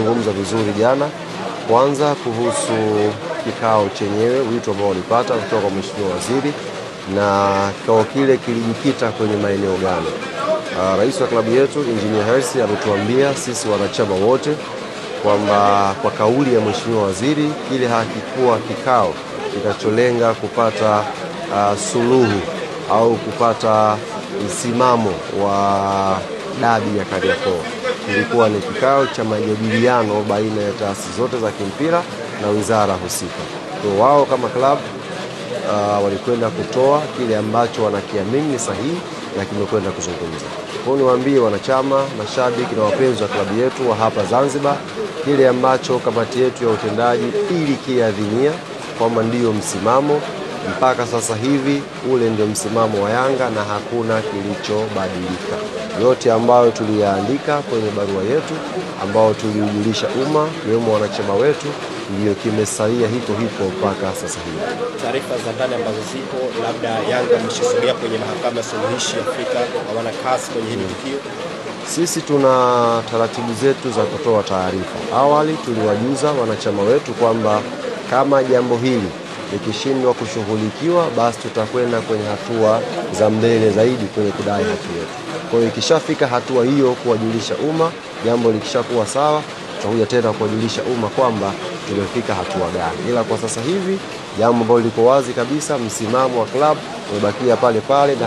tumezungumza vizuri jana, kwanza kuhusu kikao chenyewe, wito ambao walipata kutoka kwa Mheshimiwa Waziri, na kikao kile kilijikita kwenye maeneo gani. Rais wa klabu yetu Engineer Hersi ametuambia sisi wanachama wote kwamba kwa kauli ya Mheshimiwa Waziri, kile hakikuwa kikao kinacholenga kupata suluhu au kupata msimamo wa dabi ya Kariakoo. Kilikuwa ni kikao cha majadiliano baina ya taasisi zote za kimpira na wizara husika. Kwa wao kama club walikwenda kutoa kile ambacho wanakiamini sahihi na kimekwenda kuzungumza. Kwa niwaambie wanachama, mashabiki na wapenzi wa klabu yetu wa hapa Zanzibar, kile ambacho kamati yetu ya utendaji ilikiadhinia kwamba ndiyo msimamo mpaka sasa hivi, ule ndio msimamo wa Yanga na hakuna kilichobadilika. Yote ambayo tuliyaandika kwenye barua yetu ambao tuliujulisha umma kiwemo wanachama wetu ndio kimesalia hiko mpaka sasa hivi. Taarifa za ndani ambazo zipo, labda Yanga mshasogea kwenye mahakama ya suluhishi Afrika, hawana kasi kwenye hili tukio. Sisi tuna taratibu zetu za kutoa taarifa. Awali tuliwajuza wanachama wetu kwamba kama jambo hili likishindwa kushughulikiwa, basi tutakwenda kwenye hatua za mbele zaidi kwenye kudai haki yetu. Kwa hiyo ikishafika hatua hiyo kuwajulisha umma, jambo likishakuwa sawa, tutakuja tena kuwajulisha umma kwamba tumefika hatua gani. Ila kwa sasa hivi jambo ambalo liko wazi kabisa, msimamo wa club umebakia pale pale na